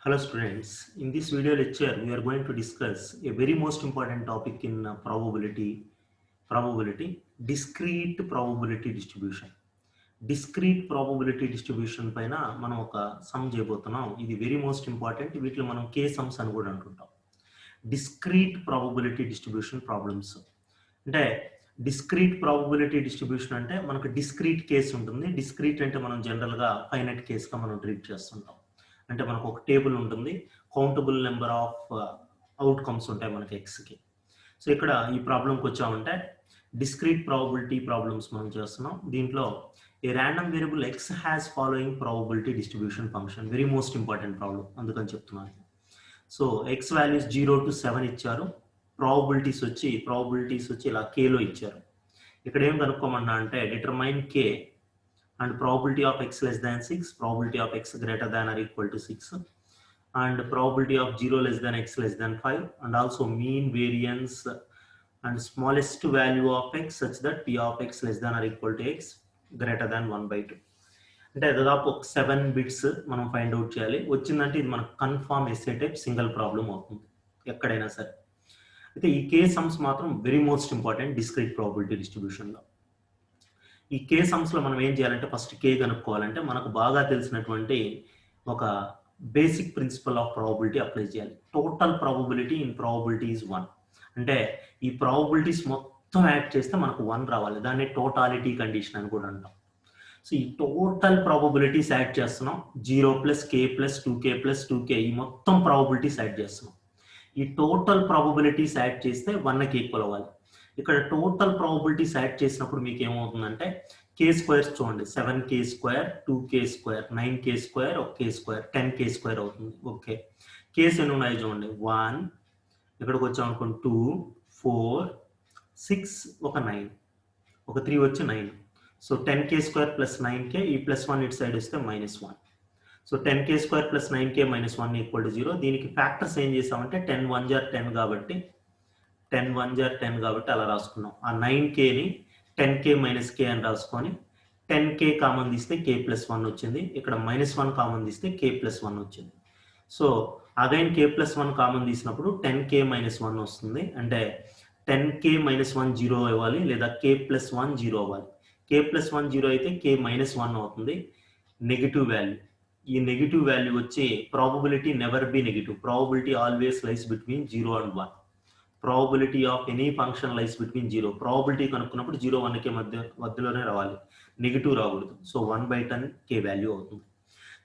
Hello students, in this video lecture we are going to discuss a very most important topic in probability, discrete probability distribution. Discrete probability distribution పైన మనం ఒక some చేయబోతున్నాం. ఇది very most important. వీటిలో మనం కే sums అని కూడా అంటుంటాం. డిస్క్రీట్ ప్రాబబిలిటీ డిస్ట్రిబ్యూషన్ ప్రాబ్లమ్స్ అంటే డిస్క్రీట్ ప్రాబబిలిటీ డిస్ట్రిబ్యూషన్ అంటే మనకు డిస్క్రీట్ కేసు ఉంటుంది. డిస్క్రీట్ అంటే మనం జనరల్గా ఫైనైట్ కేసుగా మనం ట్రీట్ చేస్తుంటాం. అంటే మనకు ఒక టేబుల్ ఉంటుంది, కౌంటబుల్ నెంబర్ ఆఫ్ అవుట్కమ్స్ ఉంటాయి మనకి ఎక్స్కి. సో ఇక్కడ ఈ ప్రాబ్లంకి వచ్చామంటే డిస్క్రీట్ ప్రాబబిలిటీ ప్రాబ్లమ్స్ మనం చేస్తున్నాం. దీంట్లో ఏ random variable X has following probability distribution function, very most important problem, అందుకని చెప్తున్నాను. సో ఎక్స్ వాల్యూస్ 0 to 7 ఇచ్చారు. ప్రాబబిలిటీస్ వచ్చి ఇలా కేలో ఇచ్చారు. ఇక్కడ ఏం కనుక్కోమన్నా అంటే determine K and probability of x less than 6, probability of x greater than or equal to 6, and probability of 0 less than x less than 5, and also mean variance and smallest value of x such that p of x less than or equal to x greater than 1/2. అంటే దాదాపు ఒక 7 bits మనం find out చేయాలి. వచ్చిందంటే ఇది మనకు confirm SA type single problem అవుతుంది ఎక్కడైనా సరే. అయితే ఈ కే సమ్స్ మాత్రం very most important discrete probability డిస్ట్రిబ్యూషన్లో. ఈ కే సమ్స్లో మనం ఏం చేయాలంటే ఫస్ట్ కే కనుక్కోవాలంటే మనకు బాగా తెలిసినటువంటి ఒక basic principle of probability apply చేయాలి. Total probability in probability is 1. అంటే ఈ ప్రాబబిలిటీస్ మొత్తం యాడ్ చేస్తే మనకు 1 రావాలి. దాన్ని టోటాలిటీ కండిషన్ అని కూడా అంటాం. సో ఈ టోటల్ ప్రాబబిలిటీస్ యాడ్ చేస్తున్నాం. 0 + k + 2k + 2k ఈ మొత్తం ప్రాబబిలిటీస్ యాడ్ చేస్తున్నాం. ఈ టోటల్ ప్రాబబిలిటీస్ యాడ్ చేస్తే 1కి ఈక్వల్ అవ్వాలి. ఇక్కడ టోటల్ ప్రాబబిలిటీస్ యాడ్ చేసినప్పుడు మీకు ఏమవుతుందంటే కే స్క్వేర్స్ చూడండి, 7k², 2k², 9k², 1k², 10k² అవుతుంది. ఓకే, కేస్ ఎన్ని ఉన్నాయి చూడండి, 1, ఇక్కడికి వచ్చాం అనుకోండి 2, 4, 6, ఒక 9, ఒక 3 వచ్చి 9. సో 10k² + 9k, ఈ +1 ఇటు సైడ్ వస్తే -1. So 10k² + 9k - 1 = 0. దీనికి ఫ్యాక్టర్స్ ఏం చేసామంటే 10 1 * 10 కాబట్టి 10 1 * 10 కాబట్టి అలా రాసుకున్నాం. ఆ 9kని 10k - k అని రాసుకొని 10k కామన్ తీస్తే k + 1 వచ్చింది. ఇక్కడ -1 కామన్ తీస్తే k + 1 వచ్చింది. సో అగైన్ k + 1 కామన్ తీసినప్పుడు 10k - 1 వస్తుంది. అంటే 10k - 1 0 అవ్వాలి, లేదా k + 1 0 అవ్వాలి. k + 1 0 అయితే k - 1 అవుతుంది. Negative value. ఈ నెగిటివ్ వాల్యూ వచ్చి probability never be negative. Probability always lies between 0 and 1. Probability of any function lies between 0. Probability కనుక్కున్నప్పుడు 0 1కి మధ్యలోనే రావాలి, నెగిటివ్ రాకూడదు. సో 1/10 k వాల్యూ అవుతుంది.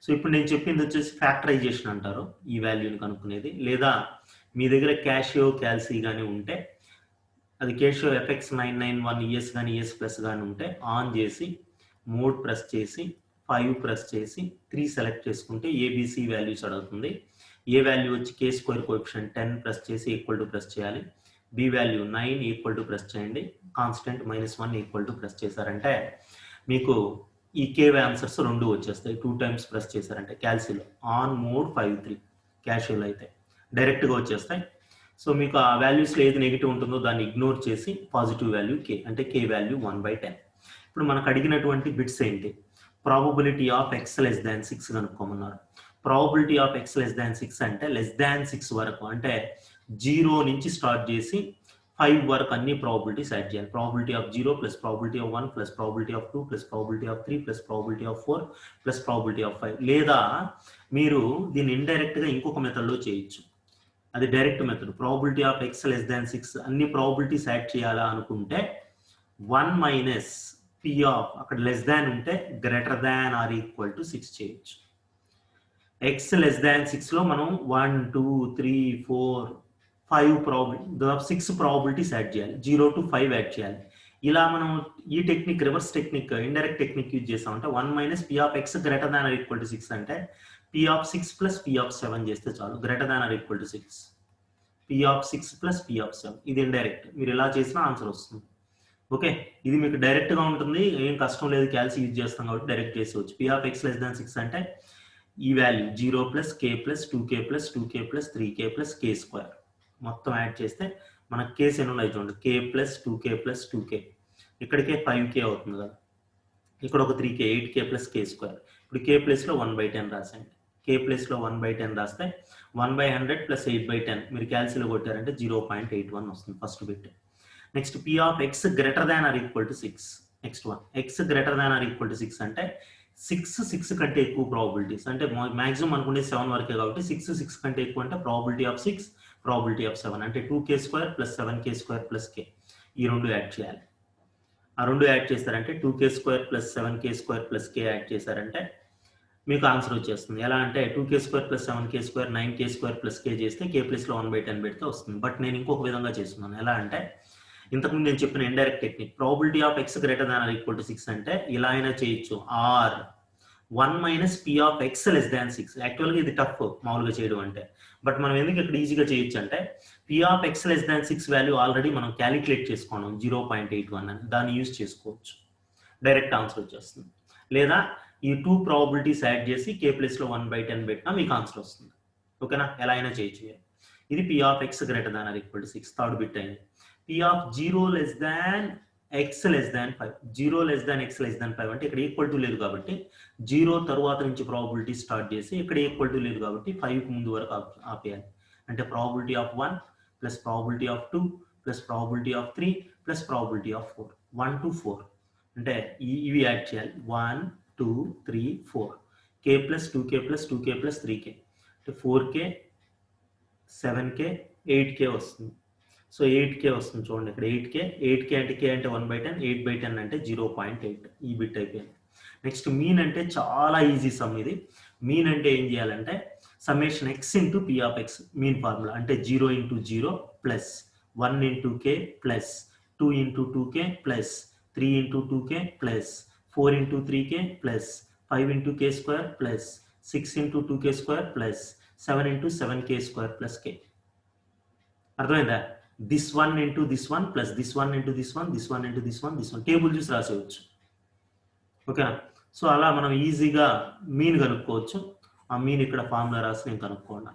సో ఇప్పుడు నేను చెప్పింది వచ్చేసి ఫ్యాక్టరైజేషన్ అంటారు ఈ వాల్యూని కనుక్కునేది. లేదా మీ దగ్గర క్యాషియో క్యాల్సీ కానీ ఉంటే, అది క్యాషియో FX991ES కానీ ES+ కానీ ఉంటే ఆన్ చేసి మోడ్ ప్రెస్ చేసి 5 ప్రెస్ చేసి 3 సెలెక్ట్ చేసుకుంటే ABC వాల్యూస్ అడుగుతుంది. ఏ వాల్యూ వచ్చి k² కోఎఫిషియంట్ 10 ప్రెస్ చేసి ఈక్వల్ టు ప్రెస్ చేయాలి. B value 9 equal to press చేయండి. కాన్స్టెంట్ -1 ఈక్వల్ టు ప్రెస్ చేశారంటే మీకు ఈ కే ఆన్సర్స్ 2 వచ్చేస్తాయి. 2 టైమ్స్ ప్రెస్ చేశారంటే క్యాల్సీలో ఆన్ మోడ్ 5 3, క్యాషియోలో అయితే డైరెక్ట్గా వచ్చేస్తాయి. సో మీకు ఆ వాల్యూస్లో ఏది నెగిటివ్ ఉంటుందో దాన్ని ఇగ్నోర్ చేసి పాజిటివ్ వాల్యూ k, అంటే k వాల్యూ 1/10. ఇప్పుడు మనకు అడిగినటువంటి బిట్స్ ఏంటి? Probability of x less than 6 కనుక్కోమన్నారు. Probability of x less than 6 అంటే <6 వరకు, అంటే 0 నుంచి స్టార్ట్ చేసి 5 వరకు అన్ని ప్రాబబిలిటీస్ యాడ్ చేయాలి. Probability of 0 + probability of 1 + probability of 2 + probability of 3 + probability of 4 + probability of 5. లేదా మీరు దీన్ని ఇండైరెక్ట్గా ఇంకొక మెథడ్లో చేయొచ్చు. అది direct method. Probability of x less than 6 అన్ని ప్రాబబిలిటీస్ యాడ్ చేయాలా అనుకుంటే 1 - p ఆఫ్, అక్కడ లెస్ దాన్ ఉంటే greater than or equal to 6 చేయొచ్చు. x less than 6లో మనం 1 2 3 4 5 ప్రాబబిలిటీ 6 ప్రాబబిలిటీస్ యాడ్ చేయాలి. 0 to 5 యాడ్ చేయాలి. ఇలా మనం ఈ technique, reverse technique, indirect technique use చేస్తామంటే 1 - p of x greater than or equal to 6 అంటే p ఆఫ్ 6 + p ఆఫ్ 7 చేస్తే చాలు, greater than or equal to 6. p of 6 + p of 7, ఇది ఇండైరెక్ట్. మీరు ఇలా చేసినా ఆన్సర్ వస్తుంది. ఓకే, ఇది మీకు డైరెక్ట్గా ఉంటుంది, ఏం కష్టం లేదు, క్యాల్సి యూజ్ చేస్తాం కాబట్టి డైరెక్ట్ చేసేవచ్చు. p of x less than 6 అంటే ఈ value 0 + k + 2k + 2k + 3k + k² మొత్తం యాడ్ చేస్తే మనకు కేసు ఎన్ని ఉన్నాయి చూడండి, k + 2k + 2k, ఇక్కడికే 5k అవుతుంది కదా, ఇక్కడ ఒక 3k 8k + k². ఇప్పుడు k ప్లేస్లో 1/10 రాసండి. కే ప్లేస్లో 1/10 రాస్తే 1/100 ప్లస్ 8/10 మీరు క్యాల్సిలో కొట్టారంటే 0.81 వస్తుంది first bit. Next P of X greater than or equal to 6. Next one X greater than or equal to 6 అంటే 6 కంటే ఎక్కువ ప్రాబిలిటీస్ అంటే మాక్సిమం అనుకుంటే 7 వరకే కాబట్టి 6 కంటే ఎక్కువ అంటే ప్రాబిలిటీ ఆఫ్ 6 ప్రాబిలిటీ ఆఫ్ 7 అంటే 2k² plus 7k² plus k ఈ రెండు యాడ్ చేయాలి. ఆ రెండు యాడ్ చేస్తారంటే 2k² plus 7k² plus k add చేశారంటే మీకు ఆన్సర్ వచ్చేస్తుంది. ఎలా అంటే 2k² plus 7k² 9k² plus k చేస్తే k ప్లస్లో 1/10 పెడితే వస్తుంది. బట్ నేను ఇంకొక విధంగా చేస్తున్నాను. ఎలా అంటే ఇంతకుముందు నేను చెప్పిన indirect technique probability of X greater than or equal to 6 అంటే ఇలా అయినా చేయొచ్చు. Or 1 minus P of X less than 6. యాక్చువల్గా ఇది టఫ్ మామూలుగా చేయడం అంటే, బట్ మనం ఎందుకు ఇక్కడ ఈజీగా చేయొచ్చు అంటే P of X less than 6 value already మనం క్యాలిక్యులేట్ చేసుకోవడం 0.81 అని దాన్ని యూజ్ చేసుకోవచ్చు. డైరెక్ట్ ఆన్సర్ వచ్చేస్తుంది. లేదా ఈ 2 ప్రాబిలిటీస్ యాడ్ చేసి కే ప్లస్లో 1/10 పెట్టినా మీకు ఆన్సర్ వస్తుంది. ఓకేనా, ఎలా అయినా చేయొచ్చు. ఇది P of X greater than or equal to 6 third bit అయింది. P of 0 less than X less than 5. 0 less than X less than 5 అంటే ఇక్కడ ఈక్వల్ టు లేదు కాబట్టి 0 తర్వాత నుంచి ప్రాబిలిటీ స్టార్ట్ చేసి ఇక్కడ ఈక్వల్ టు లేదు కాబట్టి 5 ముందు వరకు ఆపేయాలి. అంటే probability of 1 plus probability of 2 plus probability of 3 plus probability of 4. 1 to 4 అంటే ఇవి యాడ్ చేయాలి. 1 2 3 4 k plus 2k plus 2k plus 3k అంటే 4k 7k 8k వస్తుంది. సో 8k వస్తుంది చూడండి ఇక్కడ 8k అంటే k అంటే 1/10 8/10 అంటే 0.8 ఈ బిట్ అయిపోయింది. నెక్స్ట్ మీన్ అంటే చాలా ఈజీ సమ్ ఇది. మీన్ అంటే ఏం చేయాలంటే summation X into P of X mean formula అంటే 0 into 0 plus 1 into k plus 2 into 2k plus 3 into 2k plus 4 into 3k plus 5 into k² plus 6 into 2k² plus 7 into 7k² plus k. అర్థమైందా? This one into this one plus this one into this one this one into this one this one table చూసి రాసేయచ్చు. ఓకేనా? So అలా మనం ఈజీగా mean కనుక్కోవచ్చు. ఆ mean ఇక్కడ formula రాసి నేను కనుక్కోండి.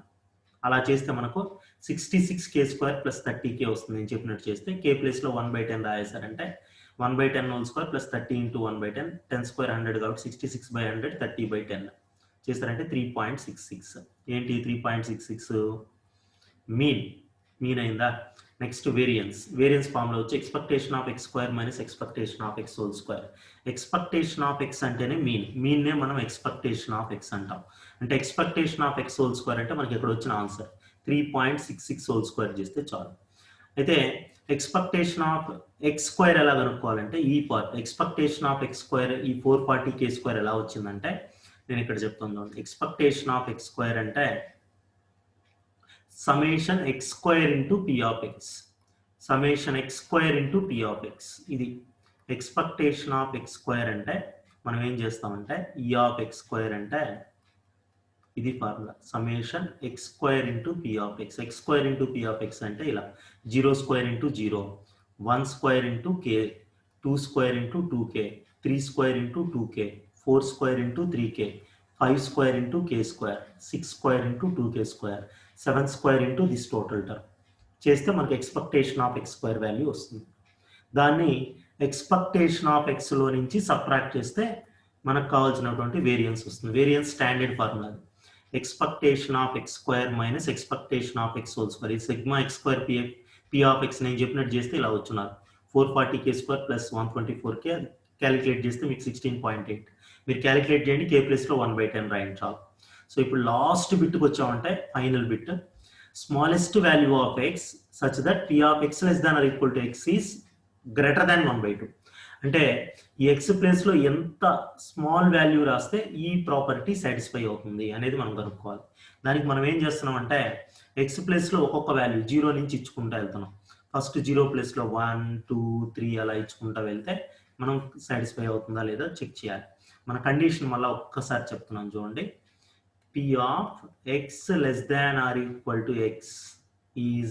అలా చేస్తే మనకు 66k² ప్లస్ 30k వస్తుంది. నేను చెప్పినట్టు చేస్తే k ప్లేస్లో 1/10 రాయేసారంటే 1/10 whole square plus 30 into 1/10 10 square 100 కాబట్టి 66/100 30/10 చేస్తారంటే 3.66. ఏంటి 3.66 మీన్ అయిందా? నెక్స్ట్ వేరియన్స్ ఫార్ములా వచ్చి expectation of X square minus expectation of X whole square. Expectation of X అంటేనే మీన్నే మనం ఎక్స్పెక్టేషన్ ఆఫ్ ఎక్స్ అంటాం. అంటే expectation of X whole square అంటే మనకి ఇక్కడ వచ్చిన ఆన్సర్ 3.66 హోల్ స్క్వేర్ చేస్తే చాలు. అయితే ఎక్స్పెక్టేషన్ ఆఫ్ ఎక్స్ స్క్వేర్ ఎలా కనుక్కోవాలంటే ఈ part expectation of X square ఈ 440k² ఎలా వచ్చిందంటే నేను ఇక్కడ చెప్తున్నాను. ఎక్స్పెక్టేషన్ ఆఫ్ ఎక్స్ స్క్వేర్ అంటే summation x square into p of x. Summation x square into p of x. ఇది expectation of x square అంటే మనం ఏం చేస్తామంటే e of x square అంటే ఇది formula summation x square into p of x. x square into p of x అంటే ఇలా 0 square into 0 1 square into k 2 square into 2k 3 square into 2k 4 square into 3k 5 square into k², 6 square into 2k², 7 square into this total term చేస్తే మనకి expectation of X square value వస్తుంది. దాన్ని expectation of X లో నుంచి subtract చేస్తే మనకు కావాల్సినటువంటి variance వస్తుంది. Variance standard formula expectation of X square minus expectation of X whole square. ఈ sigma X square P of X నేను చెప్పినట్టు చేస్తే ఇలా వచ్చున్నారు 440k² ప్లస్ 124k క్యాలిక్యులేట్ చేస్తే మీకు 16.8. మీరు క్యాలిక్యులేట్ చేయండి k ప్లేస్లో 1/10 రాయండి చాలు. సో ఇప్పుడు లాస్ట్ బిట్కి వచ్చామంటే final bit smallest value of X such that p of X less than or equal to X is greater than 1/2. అంటే ఈ ఎక్స్ ప్లేస్లో ఎంత స్మాల్ వాల్యూ రాస్తే ఈ ప్రాపర్టీ సాటిస్ఫై అవుతుంది అనేది మనం కనుక్కోవాలి. దానికి మనం ఏం చేస్తున్నాం అంటే ఎక్స్ ప్లేస్లో ఒక్కొక్క వాల్యూ 0 నుంచి ఇచ్చుకుంటూ వెళ్తున్నాం. ఫస్ట్ 0 ప్లేస్లో 1 2 3 అలా ఇచ్చుకుంటూ వెళ్తే మనం సాటిస్ఫై అవుతుందా లేదా చెక్ చేయాలి. మన కండిషన్ వల్ల ఒక్కసారి చెప్తున్నాను చూడండి. p of x less than or equal to x is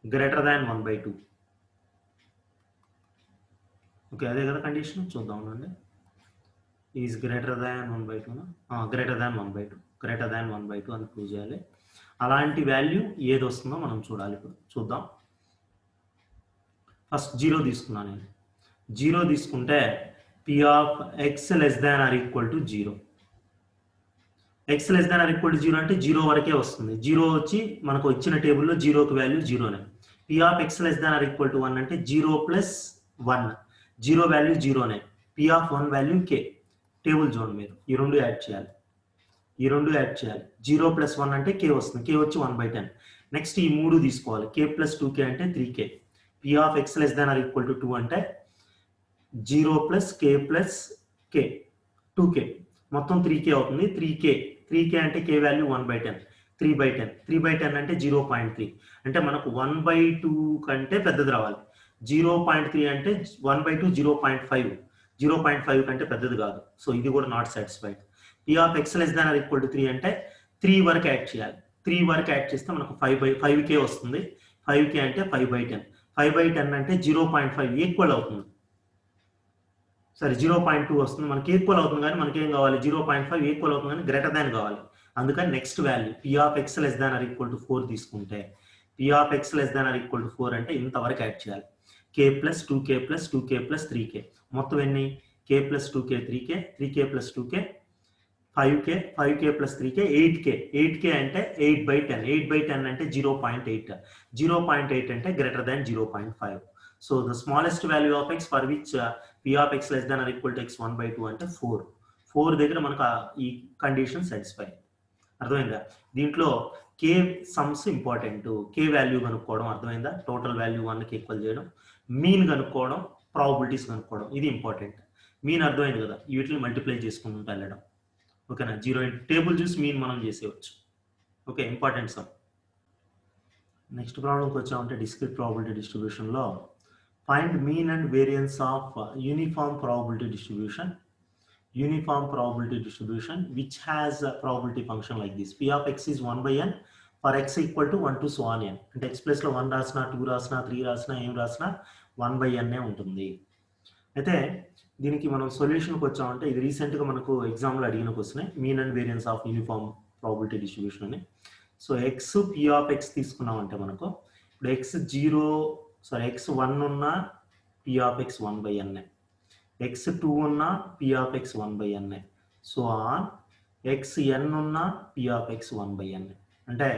greater than 1/2. Okay, అదే కదా కండిషన్. చూద్దాం అండి. Is greater than 1/2 greater than 1/2 అని ప్రూవ్ చేయాలి. అలాంటి వాల్యూ ఏది వస్తుందో మనం చూడాలి. ఇప్పుడు చూద్దాం. ఫస్ట్ 0 తీసుకున్నాను నేను. 0 తీసుకుంటే p of x less than or equal to 0. X less than or equal to 0 అంటే 0 వరకే వస్తుంది. 0 వచ్చి మనకు ఇచ్చిన టేబుల్లో 0కి వాల్యూ 0నే. P of X less than or equal to 1 అంటే 0 ప్లస్ 1, 0 వాల్యూ 0నే. P of 1 value K. Table చూడండి మీరు, ఈ రెండు యాడ్ చేయాలి. 0 ప్లస్ 1 అంటే కే వస్తుంది, కే వచ్చి 1/10. నెక్స్ట్ ఈ 3 తీసుకోవాలి, కే ప్లస్ 2కే అంటే 3కే. P of X less than or equal to 2 అంటే 0 ప్లస్ కే ప్లస్ కే, 2కే, మొత్తం 3కే అవుతుంది. 3కే అంటే కే వాల్యూ 1/10, 3/10, 3/10 అంటే 0.3, అంటే మనకు 1/2 కంటే పెద్దది రావాలి. 0.3 అంటే 1/2 0.5, 0.5 కంటే పెద్దది కాదు. సో ఇది కూడా not satisfied. P of X less than or equal to 3 అంటే 3 వరకు యాడ్ చేయాలి. 3 వరకు యాడ్ చేస్తే మనకు 5/5కే వస్తుంది. 5కే అంటే 5/10, 5/10 అంటే 0.5 ఈక్వల్ అవుతుంది. సరే 0.2 వస్తుంది, మనకి ఈక్వల్ అవుతుంది, కానీ మనకి ఏం కావాలి, 0.5 ఈక్వల్ అవుతుంది కానీ గ్రేటర్ దాన్ కావాలి. అందుకని next value P of X less than or equal to 4 తీసుకుంటే, P of X less than or equal to 4 అంటే ఇంతవరకు యాడ్ చేయాలి. కే ప్లస్ 2కే ప్లస్ 2కే ప్లస్ 3కే, మొత్తం ఎన్ని, కే ప్లస్ 2కే 3కే, 3కే ప్లస్ 2కే 5కే, 5కే ప్లస్ 3కే 8కే, 8కే అంటే 8/10, 8/10 అంటే 0.8, 0.8 అంటే greater than 0.5. So the smallest value of X for which P of X less than or equal to X 1/2 అంటే 4 దగ్గర మనకు ఈ కండిషన్ సాటిస్ఫై. అర్థమైందా? దీంట్లో కే సమ్స్ ఇంపార్టెంట్. కే వాల్యూ కనుక్కోవడం, అర్థమైందా? టోటల్ వాల్యూ 1కి ఈక్వల్ చేయడం, మీన్ కనుక్కోవడం, ప్రాబబిలిటీస్ కనుక్కోవడం, ఇది ఇంపార్టెంట్. మీన్ అర్థమైంది కదా, వీటిని మల్టిప్లై చేసుకుంటూ వెళ్ళడం. ఓకేనా? 0 టేబుల్ చూసి మీన్ మనం చేసేయచ్చు. Okay, important some. నెక్స్ట్ ప్రాబ్లంకి వచ్చామంటే డిస్క్రీట్ ప్రాబబిలిటీ డిస్ట్రిబ్యూషన్లో find mean and variance of uniform probability distribution. Uniform probability distribution which has a probability function like this. P of x is 1/n for x equal to 1 to so on n. అంటే x plus లో 1 రాసినా, 2 రాసినా, 3 రాసినా, ఏం రాసినా 1/n ఉంటుంది. అయితే దీనికి మనం సొల్యూషన్కి వచ్చామంటే, ఇది రీసెంట్గా మనకు ఎగ్జామ్లో అడిగిన question, mean and variance of uniform probability distribution అని. So X P of X తీసుకున్నామంటే మనకు ఇప్పుడు ఎక్స్ 1 ఉన్న P of X 1/n, x2 ఉన్న p of x 1/n, so on xn ఉన్న p of x 1/n. అంటే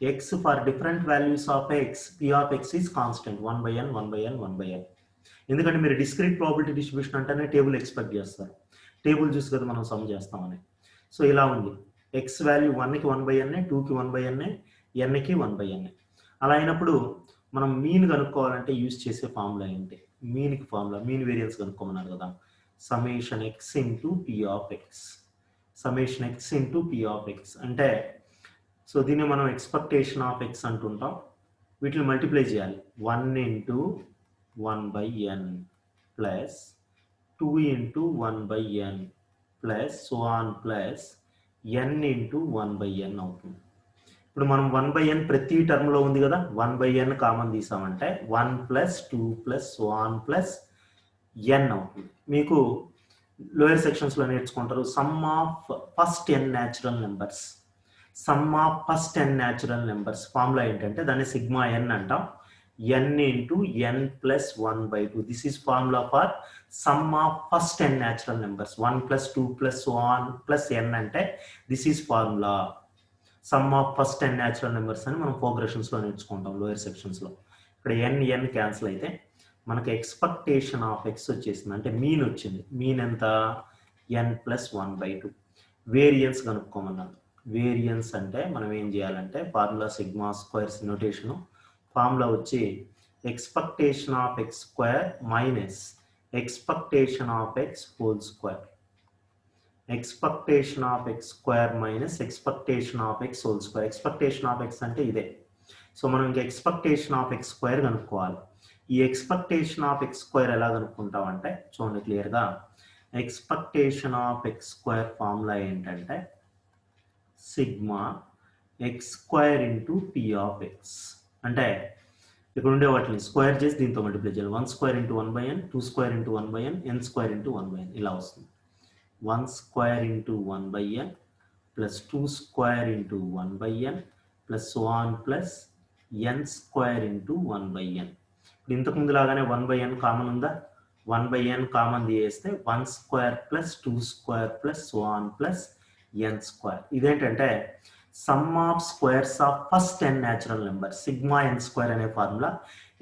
x for different values of x, p of x is constant 1/n 1/n 1/n. ఎందుకంటే మీరు discrete probability distribution అంటేనే table expect చేస్తారు, table చూసి కదా మనం some చేస్తామని. సో ఇలా ఉంది, x వాల్యూ 1కి 1/n, 2కి 1/n, nకి 1/n. అలా అయినప్పుడు మనం మీన్ కనుక్కోవాలంటే యూజ్ చేసే ఫార్ములా ఏంటి? మీన్కి ఫార్ములా, మీన్ వేరియన్స్ కనుక్కోమన్నారు కదా, summation X into P of X, summation X into P of X అంటే, సో దీన్ని మనం ఎక్స్పెక్టేషన్ ఆఫ్ ఎక్స్ అంటుంటాం. వీటిని మల్టిప్లై చేయాలి, 1 into 1/n plus 2 into 1/n plus so on plus n into 1/n అవుతుంది. ఇప్పుడు మనం 1/n ప్రతి టర్మ్లో ఉంది కదా, 1/n కామన్ తీసామంటే 1 plus 2 plus so on plus n అవుతుంది. మీకు లోయర్ సెక్షన్స్లో నేర్చుకుంటారు sum of first n natural numbers. Sum of first n natural numbers formula ఏంటంటే దాన్ని సిగ్మా n అంటాం, n into n plus 1/2. This is formula for sum of first n natural numbers. 1 plus 2 plus so on plus n అంటే this is formula sum of first n natural numbers అని మనం ప్రోగ్రెషన్స్లో నేర్చుకుంటాం lower సెక్షన్స్లో. ఇక్కడ n cancel అయితే మనకి expectation of X వచ్చేసింది, అంటే mean వచ్చింది. మీన్ ఎంత? n plus 1/2. వేరియన్స్ కనుక్కోమన్నాను. వేరియన్స్ అంటే మనం ఏం చేయాలంటే ఫార్ములా సిగ్మా స్క్వేర్స్ నోటేషను. ఫార్ములా వచ్చి expectation of X square minus expectation of X whole square. Expectation of X square minus expectation of X whole square. Expectation of X అంటే ఇదే. So మనం ఇంకా expectation of X square కనుక్కోవాలి. ఈ expectation of X square ఎలా కనుక్కుంటామంటే చూడండి క్లియర్గా, expectation of X square formula ఏంటంటే sigma X square into P of X. అంటే ఇక్కడ ఉండే వాటిని స్క్వేర్ చేసి దీంతో మల్టిప్లై చేయాలి. 1 square into 1/n, 2 square into 1/n, n square into 1/n ఇలా వస్తుంది. 1 square into 1/n plus 2 square into 1/n plus so on plus n square into 1/n. ఇప్పుడు ఇంతకుముందు లాగానే 1/n కామన్ ఉందా, 1/n కామన్ తీసేస్తే 1 square plus 2 square plus so on plus N square. ఇదేంటంటే sum of squares of first n natural number, sigma N square అనే formula.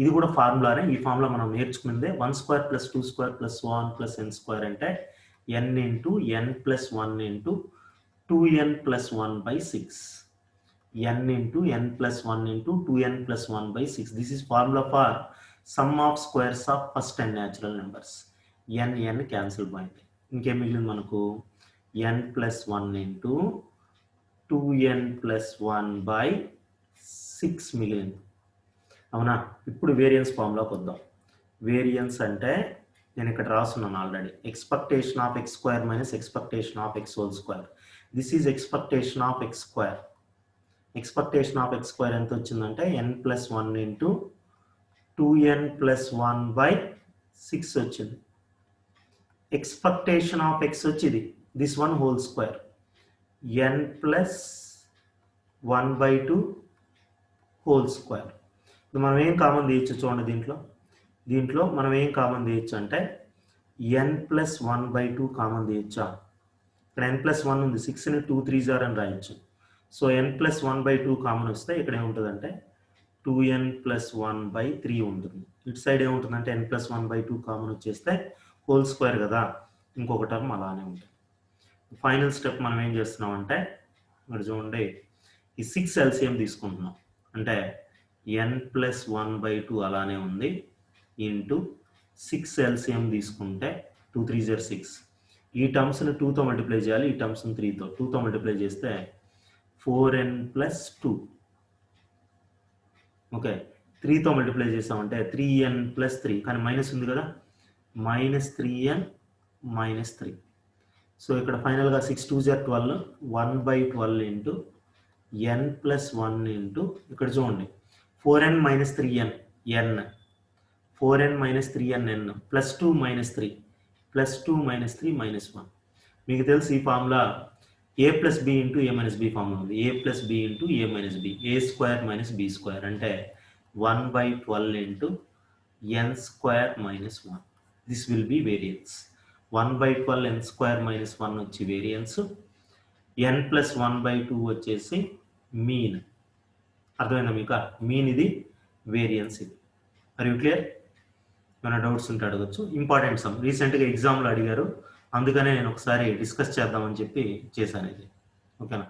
ఇది కూడా ఫార్ములానే. ఈ ఫార్ములా మనం నేర్చుకున్నదే 1 square plus 2 square plus 1 plus n square అంటే n into n plus 1 into 2n plus 1 by 6. n into n plus 1 into 2n plus 1 by 6. This is formula for sum of squares of first n natural numbers. n cancel point. ఇంకేం మిగిలింది మనకు n plus 1 into 2n plus 1 by 6 మిగిలింది. అవునా? ఇప్పుడు variance ఫార్ములాకి వద్దాం. Variance అంటే నేను ఇక్కడ రాస్తున్నాను already. Expectation of X square minus expectation of X whole square. This is expectation of X square. Expectation of X square ఎంత వచ్చిందంటే n plus 1 into 2n plus 1 by 6 వచ్చింది. ఎక్స్పెక్టేషన్ ఆఫ్ ఎక్స్ వచ్చింది this one whole square n plus 1 by 2 whole square. మనం ఏం common తీయచ్చు చూడండి. దీంట్లో మనం ఏం కామన్ తీయచ్చు అంటే n ప్లస్ 1 బై 2 కామన్ తీయచ్చా? ఇక్కడ n ప్లస్ 1 ఉంది, 6ని 2 3 జార్ అని రాయొచ్చు. So n plus 1 by 2 common వస్తే ఇక్కడ ఏముంటుందంటే 2n ప్లస్ 1 బై 3 ఉంటుంది. ఇటు సైడ్ ఏముంటుందంటే n ప్లస్ 1 బై 2 కామన్ వచ్చేస్తే హోల్ స్క్వేర్ కదా, ఇంకొక టర్మ్ అలానే ఉంటుంది. ఫైనల్ స్టెప్ మనం ఏం చేస్తున్నాం అంటే ఇక్కడ చూడండి, ఈ 6 ఎల్సిఎం తీసుకుంటున్నాం. అంటే n ప్లస్ 1 బై 2 అలానే ఉంది ఇంటూ 6 ఎల్సిఎం తీసుకుంటే 2 3 జర్ 6. ఈ టర్మ్స్ని 2తో మల్టిప్లై చేయాలి, ఈ టర్మ్స్ని 2తో మల్టిప్లై చేస్తే 4n ప్లస్ 2. ఓకే, 3తో మల్టిప్లై చేసామంటే 3n ప్లస్ 3, కానీ మైనస్ ఉంది కదా, మైనస్ 3n మైనస్ 3. సో ఇక్కడ ఫైనల్గా 6 2 జర్ 12, 1 by 12 into n plus 1 into ఇక్కడ చూడండి 4n minus 3n n, 4n minus 3n n plus 2 minus 3 plus 2 minus 3 minus 1. మీకు తెలుసు ఈ formula a plus B into A minus B formula ఉంది. A plus B into A minus B, A square minus B square అంటే 1 by 12 into n square minus 1. This will be variance. 1 by 12 n square minus 1 వచ్చి variance, n plus 1 by 2 వచ్చేసి mean. అర్థమైందా మీకు? Mean ఇది, variance ఇది. Are you clear? ఏమైనా doubts ఉంటే అడగచ్చు. ఇంపార్టెంట్ సమ్, రీసెంట్గా ఎగ్జామ్లో అడిగారు, అందుకనే నేను ఒకసారి డిస్కస్ చేద్దామని చెప్పి చేశాను ఇది. ఓకేనా?